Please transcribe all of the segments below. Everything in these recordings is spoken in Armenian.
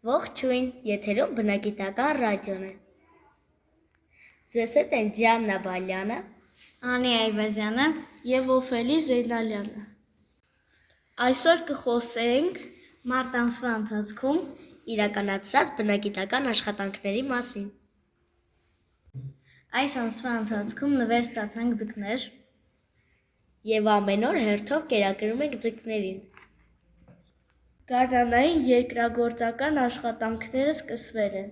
Ողջույն, եթերում բնագիտական ռադիոն է։ Ձեզ հետ են Դիանա Բալյանը, Անի Այվազյանը և Օֆելի Զեյնալյանը։ Այսօր կխոսենք մարտ ամսվա ընթացքում իրականացրած բնագիտական աշխատանքների մասին։ Այս ամսվա ընթացքում նվեր ստացանք ձկներ Եվ ամեն օր հերթով կերակրում ենք ձկներին։ Գարնանային երկրագործական աշխատանքները սկսվել են։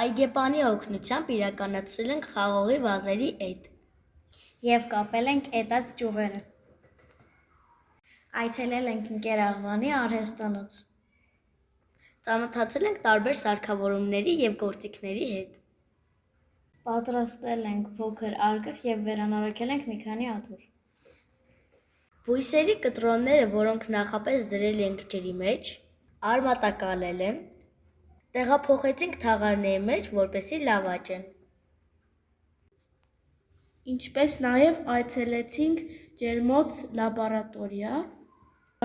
Այգեպանի օգնությամբ իրականացրել ենք խաղողի վազերի էդ և կապել ենք էտած ճյուղերը։ Այցելել ենք Ընկեր Աղվանի արհեստանոց։ Ծանոթացել ենք տարբեր սարքավորումների և գործիքների հետ։ Պատրաստել ենք փոքր արկղ և վերանորոգել ենք մի քանի աթոռ։ Բույսերի կտրոնները, որոնք նախապես դրել ենք ջրի մեջ, արմատակալել են, տեղափոխեցինք թաղարների մեջ, որպեսզի լավ աճեն։ Ինչպես նաև այցելեցինք ջերմոց լաբորատորիա,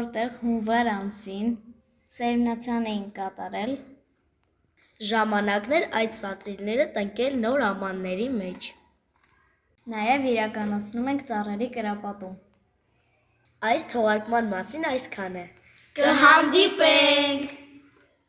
որտեղ հունվար ամսին սերմնացան էինք կատարել։ Ժամանակն էր այդ սածիրները տնկել նոր ամանների մեջ։ Նաև իրականացնում ենք ծառերի կրապատում։ Այս թողարկման մասին այսքան է։ Կհանդիպենք!